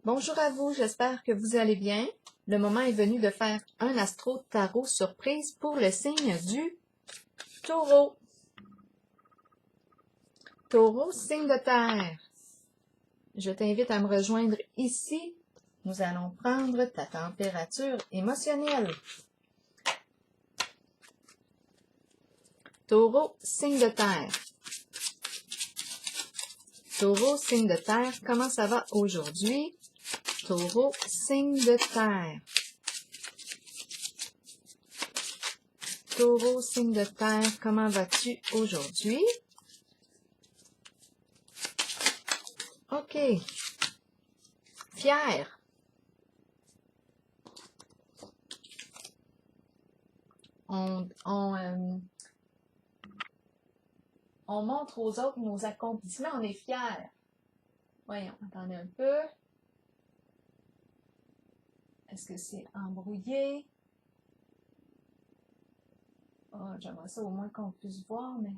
Bonjour à vous, j'espère que vous allez bien. Le moment est venu de faire un astro tarot surprise pour le signe du Taureau. Taureau, signe de terre. Je t'invite à me rejoindre ici. Nous allons prendre ta température émotionnelle. Taureau, signe de terre. Taureau, signe de terre, comment ça va aujourd'hui? Taureau, signe de terre. Taureau, signe de terre, comment vas-tu aujourd'hui? OK. Fier. On montre aux autres nos accomplissements, on est fiers. Voyons, attendez un peu. Est-ce que c'est embrouillé? Oh, j'aimerais ça au moins qu'on puisse voir, mais...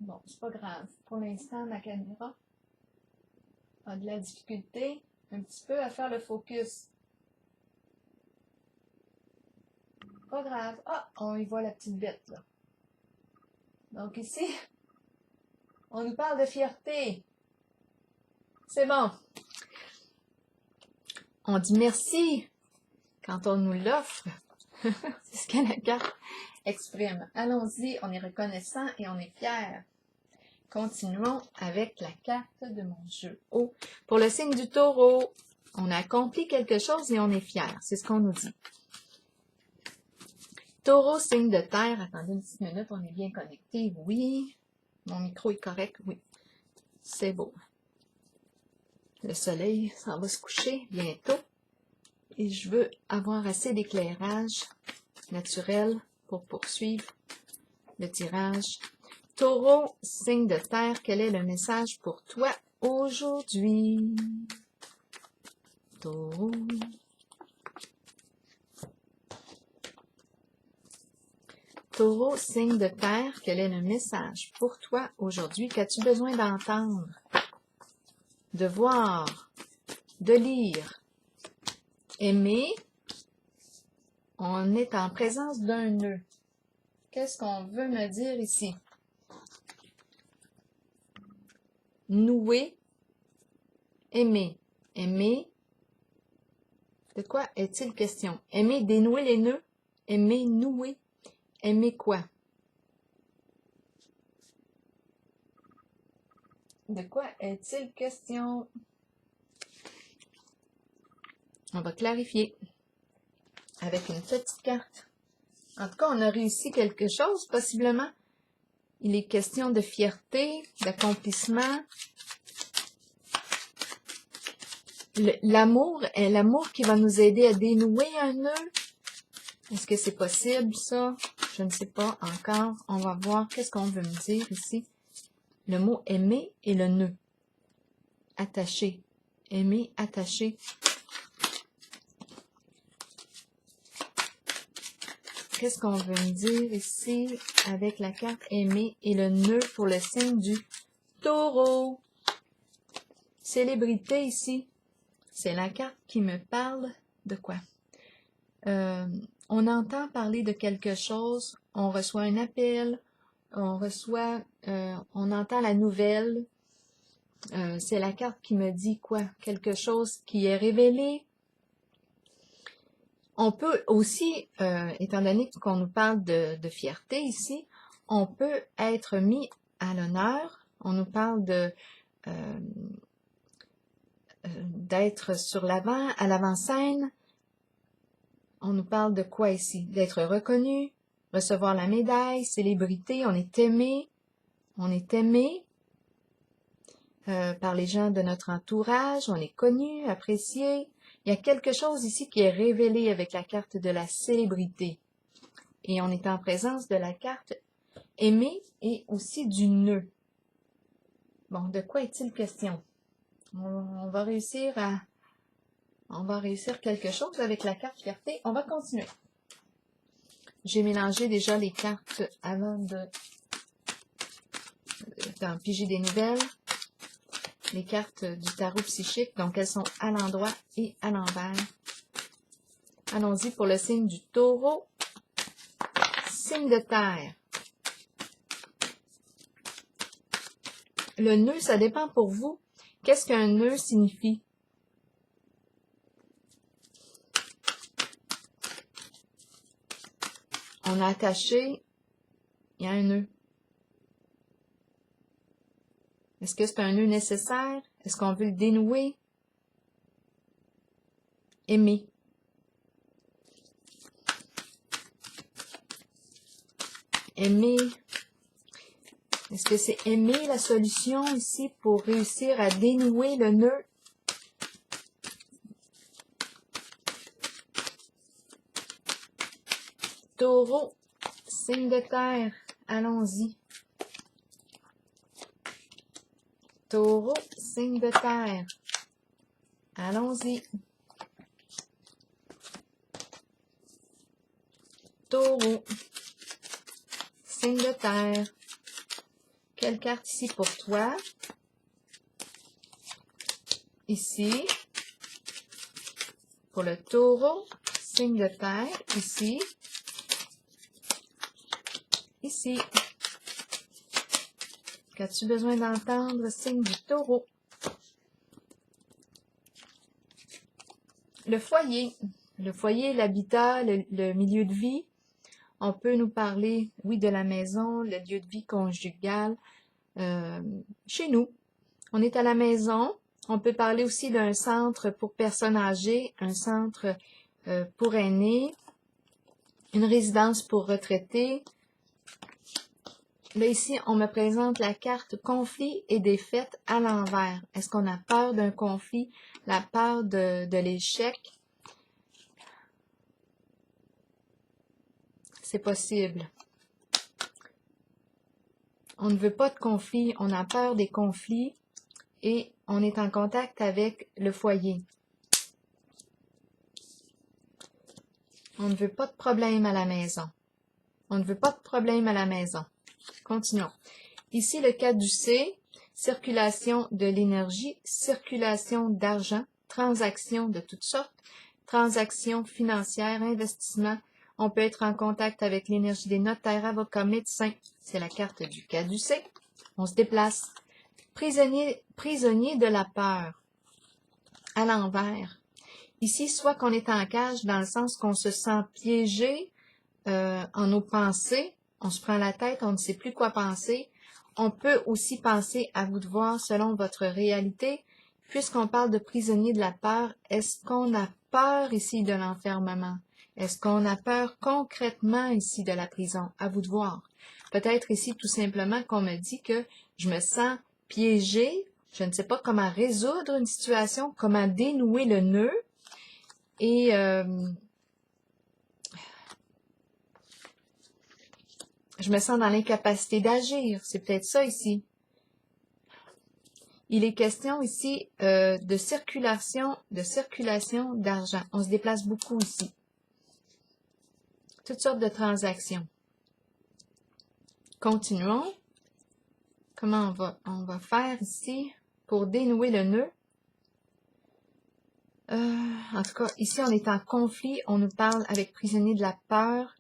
Bon, c'est pas grave. Pour l'instant, ma caméra a de la difficulté un petit peu à faire le focus. Pas grave. Ah, on y voit la petite bête, là. Donc ici, on nous parle de fierté. C'est bon. On dit merci quand on nous l'offre. C'est ce que la carte exprime. Allons-y, on est reconnaissant et on est fiers. Continuons avec la carte de mon jeu. Oh, pour le signe du Taureau, on a accompli quelque chose et on est fiers. C'est ce qu'on nous dit. Taureau, signe de terre. Attendez une petite minute, on est bien connecté. Oui. Mon micro est correct. Oui. C'est beau. Le soleil s'en va se coucher bientôt. Et je veux avoir assez d'éclairage naturel pour poursuivre le tirage. Taureau, signe de terre, quel est le message pour toi aujourd'hui? Taureau. Taureau, signe de terre, quel est le message pour toi aujourd'hui? Qu'as-tu besoin d'entendre, de voir, de lire, aimer? On est en présence d'un nœud. Qu'est-ce qu'on veut me dire ici? Nouer, aimer. Aimer, de quoi est-il question? Aimer dénouer les nœuds? Aimer nouer? Aimer quoi? De quoi est-il question? On va clarifier avec une petite carte. En tout cas, on a réussi quelque chose, possiblement. Il est question de fierté, d'accomplissement. L'amour est l'amour qui va nous aider à dénouer un nœud. Est-ce que c'est possible, ça? Je ne sais pas encore. On va voir qu'est-ce qu'on veut me dire ici. Le mot aimer et le nœud. Attaché. Aimer, attaché. Qu'est-ce qu'on veut me dire ici avec la carte aimer et le nœud pour le signe du Taureau? Célébrité ici. C'est la carte qui me parle de quoi? On entend parler de quelque chose, on reçoit un appel, on entend la nouvelle. C'est la carte qui me dit quoi? Quelque chose qui est révélé. On peut aussi, étant donné qu'on nous parle de fierté ici, on peut être mis à l'honneur. On nous parle d'être sur l'avant, à l'avant-scène. On nous parle de quoi ici? D'être reconnu, recevoir la médaille, célébrité, on est aimé. On est aimé par les gens de notre entourage, on est connu, apprécié. Il y a quelque chose ici qui est révélé avec la carte de la célébrité. Et on est en présence de la carte aimé et aussi du nœud. Bon, de quoi est-il question? On va réussir quelque chose avec la carte fierté. On va continuer. J'ai mélangé déjà les cartes avant d'en piger des nouvelles. les cartes du tarot psychique. Donc, elles sont à l'endroit et à l'envers. Allons-y pour le signe du Taureau. Signe de terre. Le nœud, ça dépend pour vous. Qu'est-ce qu'un nœud signifie? On a attaché, il y a un nœud. Est-ce que c'est un nœud nécessaire? Est-ce qu'on veut le dénouer? Aimer. Aimer. Est-ce que c'est aimer la solution ici pour réussir à dénouer le nœud? Taureau, signe de terre, allons-y. Taureau, signe de terre, allons-y. Taureau, signe de terre. Quelle carte ici pour toi? Ici. Pour le Taureau, signe de terre, ici. Ici. Qu'as-tu besoin d'entendre? Signe du Taureau. Le foyer. Le foyer, l'habitat, le milieu de vie. On peut nous parler, oui, de la maison, le lieu de vie conjugal. Chez nous, on est à la maison. On peut parler aussi d'un centre pour personnes âgées, un centre pour aînés, une résidence pour retraités. Là, ici, on me présente la carte conflit et défaite à l'envers. Est-ce qu'on a peur d'un conflit, la peur de l'échec? C'est possible. On ne veut pas de conflit, on a peur des conflits et on est en contact avec le foyer. On ne veut pas de problème à la maison. On ne veut pas de problème à la maison. Continuons. Ici, le caducée, circulation de l'énergie, circulation d'argent, transactions de toutes sortes, transactions financières, investissements. On peut être en contact avec l'énergie des notaires, avocats, médecins. C'est la carte du caducée. On se déplace. Prisonnier de la peur. À l'envers. Ici, soit qu'on est en cage dans le sens qu'on se sent piégé en nos pensées. On se prend la tête, on ne sait plus quoi penser. On peut aussi penser à vous de voir selon votre réalité. Puisqu'on parle de prisonnier de la peur, est-ce qu'on a peur ici de l'enfermement? Est-ce qu'on a peur concrètement ici de la prison? À vous de voir. Peut-être ici tout simplement qu'on me dit que je me sens piégée, je ne sais pas comment résoudre une situation, comment dénouer le nœud. Et je me sens dans l'incapacité d'agir. C'est peut-être ça ici. Il est question ici de circulation d'argent. On se déplace beaucoup ici. Toutes sortes de transactions. Continuons. Comment on va faire ici pour dénouer le nœud? En tout cas, ici, on est en conflit. On nous parle avec prisonnier de la peur.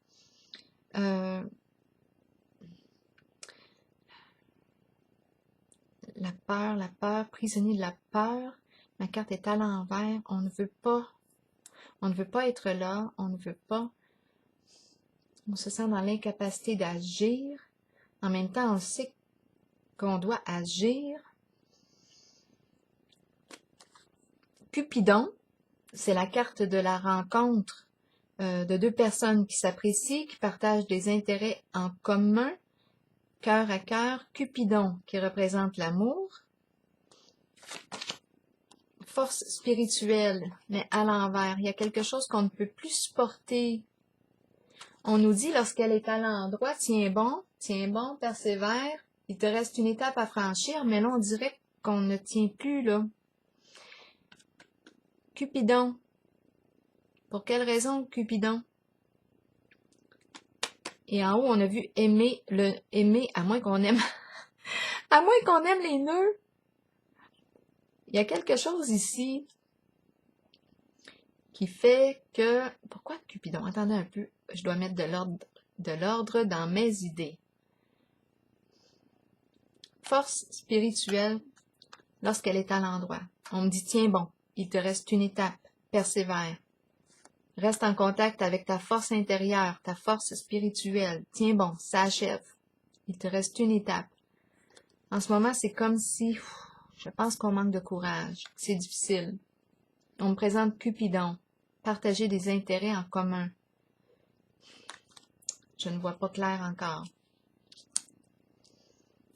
La peur, prisonnier de la peur. Ma carte est à l'envers. On ne veut pas être là. On ne veut pas. On se sent dans l'incapacité d'agir. En même temps, on sait qu'on doit agir. Cupidon, c'est la carte de la rencontre de deux personnes qui s'apprécient, qui partagent des intérêts en commun, cœur à cœur. Cupidon, qui représente l'amour. Force spirituelle, mais à l'envers. Il y a quelque chose qu'on ne peut plus supporter. On nous dit, lorsqu'elle est à l'endroit, tiens bon, persévère, il te reste une étape à franchir, mais là, on dirait qu'on ne tient plus, là. Cupidon. Pour quelle raison, Cupidon? Et en haut, on a vu aimer, à moins qu'on aime, à moins qu'on aime les nœuds. Il y a quelque chose ici qui fait que... Pourquoi Cupidon? Attendez un peu, je dois mettre de l'ordre dans mes idées. Force spirituelle, lorsqu'elle est à l'endroit. On me dit, tiens bon, il te reste une étape, persévère. Reste en contact avec ta force intérieure, ta force spirituelle. Tiens bon, ça achève. Il te reste une étape. En ce moment, c'est comme si, je pense qu'on manque de courage. C'est difficile. On me présente Cupidon. Partager des intérêts en commun. Je ne vois pas clair encore.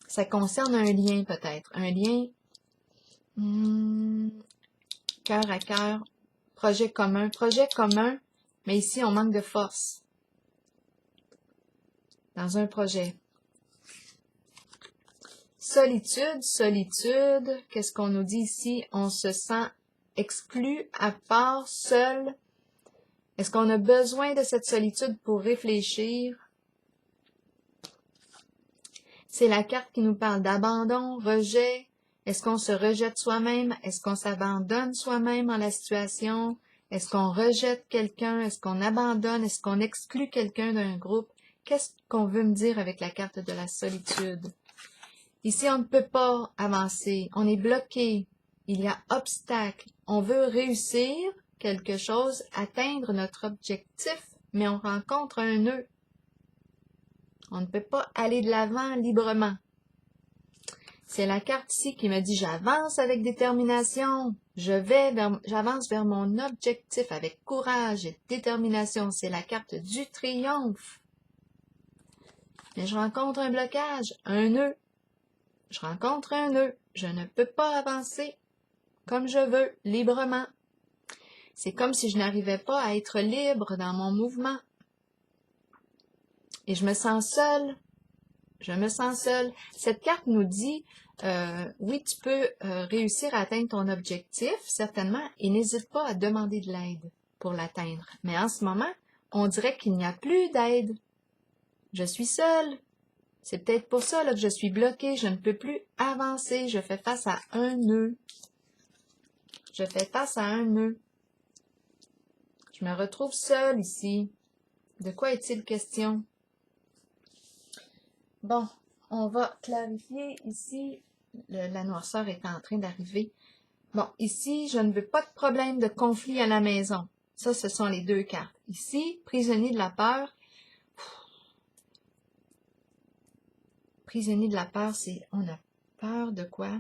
Ça concerne un lien peut-être. Un lien cœur à cœur. Projet commun. Projet commun, mais ici, on manque de force. Dans un projet. Solitude, solitude. Qu'est-ce qu'on nous dit ici? On se sent exclu, à part, seul. Est-ce qu'on a besoin de cette solitude pour réfléchir? C'est la carte qui nous parle d'abandon, rejet. Est-ce qu'on se rejette soi-même? Est-ce qu'on s'abandonne soi-même en la situation? Est-ce qu'on rejette quelqu'un? Est-ce qu'on abandonne? Est-ce qu'on exclut quelqu'un d'un groupe? Qu'est-ce qu'on veut me dire avec la carte de la solitude? Ici, on ne peut pas avancer. On est bloqué. Il y a obstacle. On veut réussir quelque chose, atteindre notre objectif, mais on rencontre un nœud. On ne peut pas aller de l'avant librement. C'est la carte ici qui me dit « J'avance avec détermination. J'avance vers mon objectif avec courage et détermination. » C'est la carte du triomphe. Mais je rencontre un blocage, un nœud. Je rencontre un nœud. Je ne peux pas avancer comme je veux, librement. C'est comme si je n'arrivais pas à être libre dans mon mouvement. Et je me sens seule. Je me sens seule. Cette carte nous dit, oui, tu peux réussir à atteindre ton objectif, certainement, et n'hésite pas à demander de l'aide pour l'atteindre. Mais en ce moment, on dirait qu'il n'y a plus d'aide. Je suis seule. C'est peut-être pour ça là, que je suis bloquée. Je ne peux plus avancer. Je fais face à un nœud. Je fais face à un nœud. Je me retrouve seule ici. De quoi est-il question? Bon, on va clarifier ici. La noirceur est en train d'arriver. Bon, ici, je ne veux pas de problème de conflit à la maison. Ça, ce sont les deux cartes. Ici, prisonnier de la peur. Prisonnier de la peur, c'est on a peur de quoi?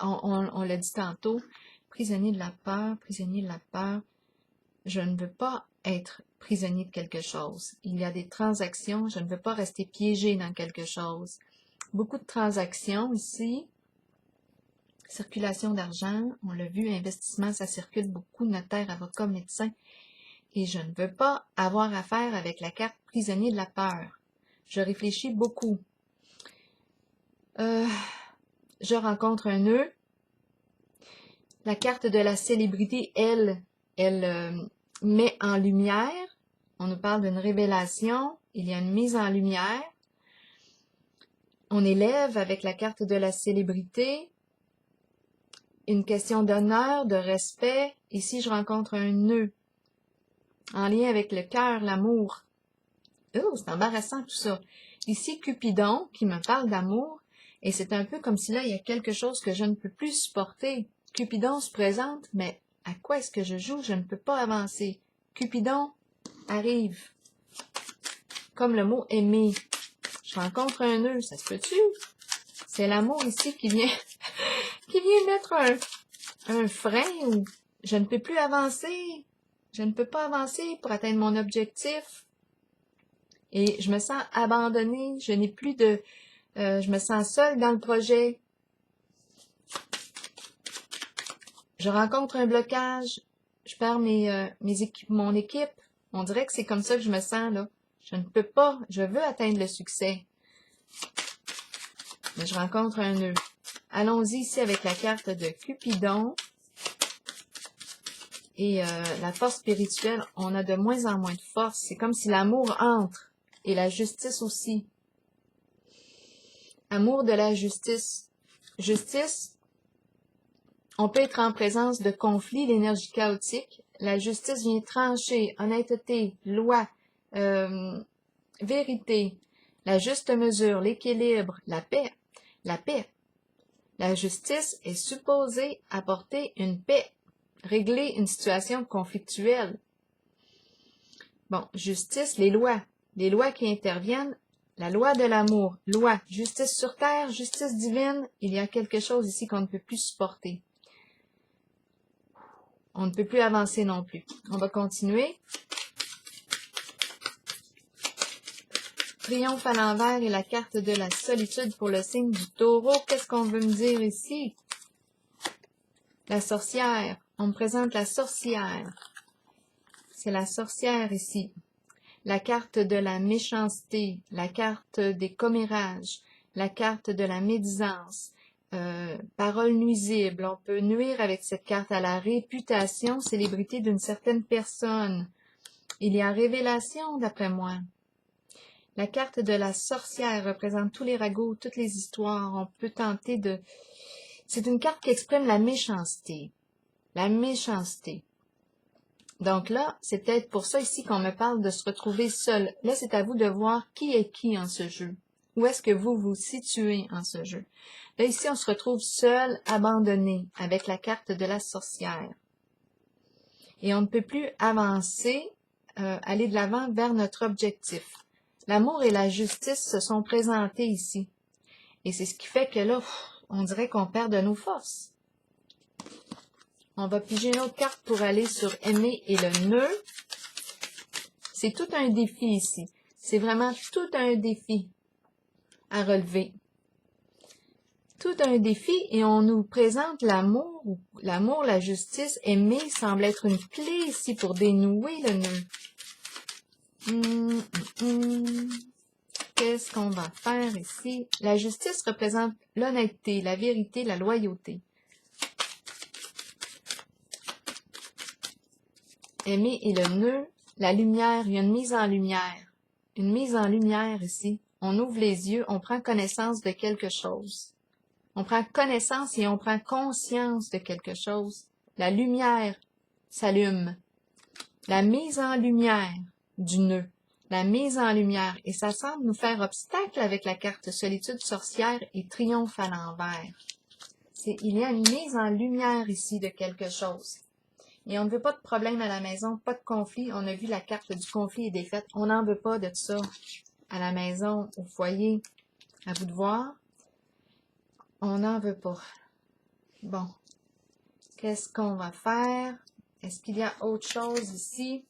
On l'a dit tantôt. Prisonnier de la peur, prisonnier de la peur. Je ne veux pas être prisonnier de quelque chose. Il y a des transactions. Je ne veux pas rester piégé dans quelque chose. Beaucoup de transactions ici. Circulation d'argent, on l'a vu, investissement, ça circule beaucoup, notaire, avocat, médecin. Et je ne veux pas avoir affaire avec la carte prisonnier de la peur. Je réfléchis beaucoup. Je rencontre un nœud. La carte de la célébrité, elle met en lumière. On nous parle d'une révélation. Il y a une mise en lumière. On élève avec la carte de la célébrité. Une question d'honneur, de respect. Ici, je rencontre un nœud en lien avec le cœur, l'amour. Oh, c'est embarrassant tout ça. Ici, Cupidon qui me parle d'amour et c'est un peu comme si là, il y a quelque chose que je ne peux plus supporter. Cupidon se présente, mais à quoi est-ce que je joue? Je ne peux pas avancer. Cupidon arrive. Comme le mot aimer. Je rencontre un nœud, ça se peut-tu? C'est l'amour ici qui vient mettre un frein où je ne peux plus avancer. Je ne peux pas avancer pour atteindre mon objectif. Et je me sens abandonnée. Je n'ai plus de... je me sens seule dans le projet. Je rencontre un blocage. Je perds mon équipe. On dirait que c'est comme ça que je me sens, là. Je ne peux pas. Je veux atteindre le succès. Mais je rencontre un nœud. Allons-y ici avec la carte de Cupidon. Et la force spirituelle, on a de moins en moins de force. C'est comme si l'amour entre. Et la justice aussi. Amour de la justice. Justice, On peut être en présence de conflits, l'énergie chaotique. La justice vient trancher, honnêteté, loi, vérité, la juste mesure, l'équilibre, la paix. La paix. La justice est supposée apporter une paix, régler une situation conflictuelle. Bon, justice, les lois qui interviennent, la loi de l'amour, loi, justice sur terre, justice divine, il y a quelque chose ici qu'on ne peut plus supporter. On ne peut plus avancer non plus. On va continuer. Triomphe à l'envers et la carte de la solitude pour le signe du taureau. Qu'est-ce qu'on veut me dire ici? La sorcière. On me présente la sorcière. C'est la sorcière ici. La carte de la méchanceté, la carte des commérages, la carte de la médisance, parole nuisible. On peut nuire avec cette carte à la réputation, célébrité d'une certaine personne. Il y a révélation, d'après moi. La carte de la sorcière représente tous les ragots, toutes les histoires. On peut tenter de... C'est une carte qui exprime la méchanceté. La méchanceté. Donc là, c'est peut-être pour ça ici qu'on me parle de se retrouver seul. Là, c'est à vous de voir qui est qui en ce jeu. Où est-ce que vous vous situez en ce jeu? Là, ici, on se retrouve seul, abandonné, avec la carte de la sorcière. Et on ne peut plus avancer, aller de l'avant vers notre objectif. L'amour et la justice se sont présentés ici. Et c'est ce qui fait que là, on dirait qu'on perd de nos forces. On va piger une autre carte pour aller sur aimer et le nœud. C'est tout un défi ici. C'est vraiment tout un défi à relever. Tout un défi et on nous présente l'amour, la justice. Aimer semble être une clé ici pour dénouer le nœud. Qu'est-ce qu'on va faire ici? La justice représente l'honnêteté, la vérité, la loyauté. Aimer et le nœud, la lumière, il y a une mise en lumière. Une mise en lumière ici. On ouvre les yeux, on prend connaissance de quelque chose. On prend connaissance et on prend conscience de quelque chose. La lumière s'allume. La mise en lumière du nœud. La mise en lumière. Et ça semble nous faire obstacle avec la carte solitude sorcière et triomphe à l'envers. Il y a une mise en lumière ici de quelque chose. Et on ne veut pas de problème à la maison, pas de conflit. On a vu la carte du conflit et des fêtes. On n'en veut pas de ça à la maison, au foyer. À vous de voir. On n'en veut pas. Bon. Qu'est-ce qu'on va faire? Est-ce qu'il y a autre chose ici?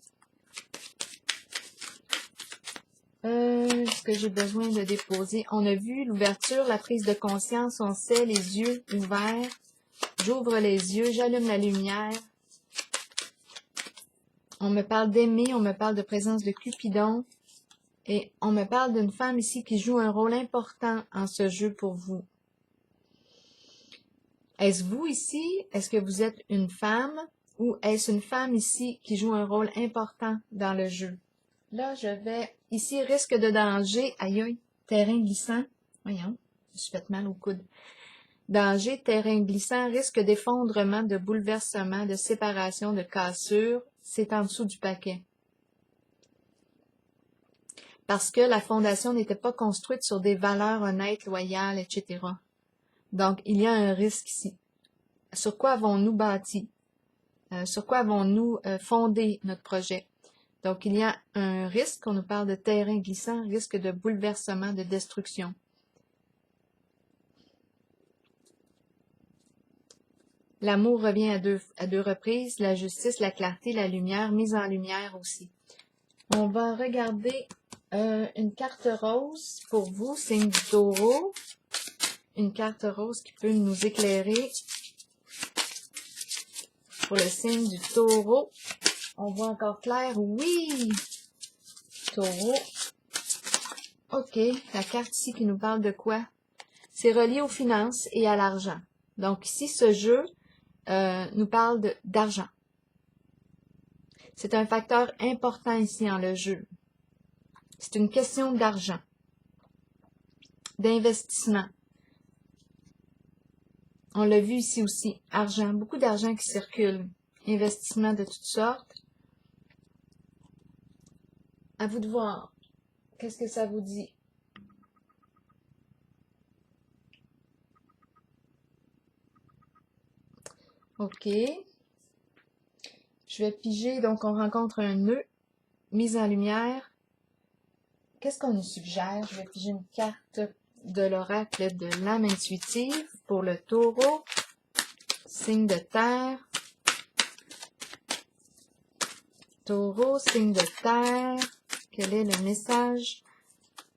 Est-ce que j'ai besoin de déposer? On a vu l'ouverture, la prise de conscience. On sait les yeux ouverts. J'ouvre les yeux, j'allume la lumière. On me parle d'aimer, on me parle de présence de Cupidon. Et on me parle d'une femme ici qui joue un rôle important en ce jeu pour vous. Est-ce vous ici? Est-ce que vous êtes une femme? Ou est-ce une femme ici qui joue un rôle important dans le jeu? Là, je vais... Ici, risque de danger. Aïe, aïe, terrain glissant. Voyons, je me suis fait mal au coude. Danger, terrain glissant, risque d'effondrement, de bouleversement, de séparation, de cassure. C'est en dessous du paquet. Parce que la fondation n'était pas construite sur des valeurs honnêtes, loyales, etc. Donc, il y a un risque ici. Sur quoi avons-nous bâti? Sur quoi avons-nous fondé notre projet? Donc, il y a un risque, on nous parle de terrain glissant, risque de bouleversement, de destruction. L'amour revient à deux reprises, la justice, la clarté, la lumière, mise en lumière aussi. On va regarder une carte rose pour vous, signe du taureau. Une carte rose qui peut nous éclairer pour le signe du taureau. On voit encore clair, oui! Taureau. OK, la carte ici qui nous parle de quoi? C'est relié aux finances et à l'argent. Donc ici, ce jeu nous parle d'argent. C'est un facteur important ici dans le jeu. C'est une question d'argent, d'investissement. On l'a vu ici aussi. Argent, beaucoup d'argent qui circule. Investissement de toutes sortes. À vous de voir. Qu'est-ce que ça vous dit? OK. Je vais piger. Donc, on rencontre un nœud. Mise en lumière. Qu'est-ce qu'on nous suggère? Je vais piger une carte de l'oracle de l'âme intuitive pour le taureau. Signe de terre. Taureau, signe de terre. Quel est le message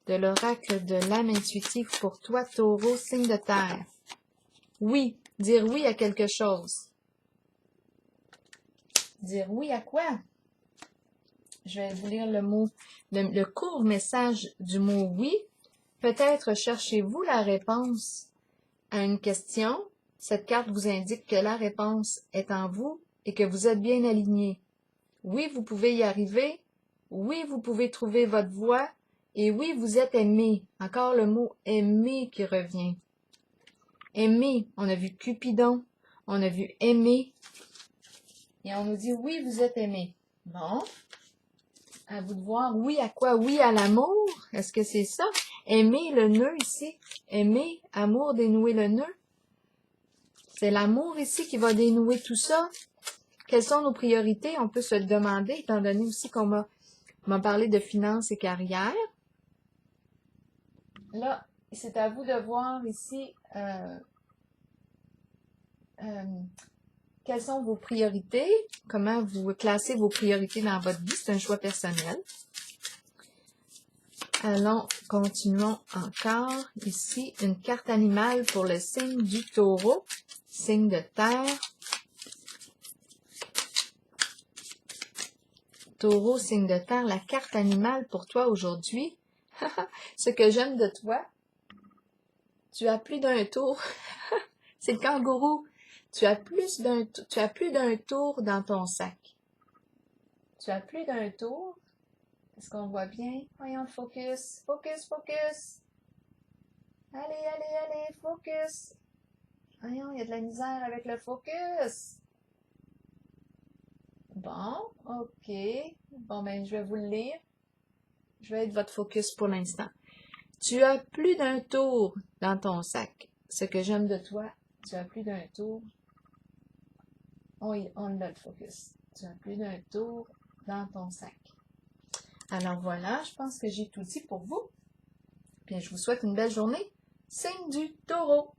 de l'oracle de l'âme intuitive pour toi, taureau, signe de terre? Oui. Dire oui à quelque chose. Dire oui à quoi? Je vais vous lire le mot, le court message du mot oui. Peut-être cherchez-vous la réponse à une question. Cette carte vous indique que la réponse est en vous et que vous êtes bien aligné. Oui, vous pouvez y arriver. Oui, vous pouvez trouver votre voie. Et oui, vous êtes aimé. Encore le mot aimer qui revient. Aimer, on a vu Cupidon, on a vu aimer. Et on nous dit oui, vous êtes aimé. Bon. À vous de voir, oui à quoi? Oui à l'amour. Est-ce que c'est ça? Aimer le nœud ici. Aimer, amour, dénouer le nœud. C'est l'amour ici qui va dénouer tout ça. Quelles sont nos priorités? On peut se le demander, étant donné aussi qu'on m'a parlé de finances et carrière. Là, c'est à vous de voir ici quelles sont vos priorités, comment vous classez vos priorités dans votre vie. C'est un choix personnel. Allons, continuons encore. Ici, une carte animale pour le signe du taureau, signe de terre. Taureau, signe de terre, la carte animale pour toi aujourd'hui. Ce que j'aime de toi, tu as plus d'un tour. C'est le kangourou. Tu as plus d'un tour dans ton sac. Tu as plus d'un tour. Est-ce qu'on voit bien? Voyons le focus. Focus, focus. Allez, allez, allez, focus. Voyons, il y a de la misère avec le focus. Bon, ok. Bon, ben, je vais vous le lire. Je vais être votre focus pour l'instant. Tu as plus d'un tour dans ton sac. Ce que j'aime de toi, tu as plus d'un tour. On a le focus. Tu as plus d'un tour dans ton sac. Alors voilà, je pense que j'ai tout dit pour vous. Puis je vous souhaite une belle journée. Signe du taureau.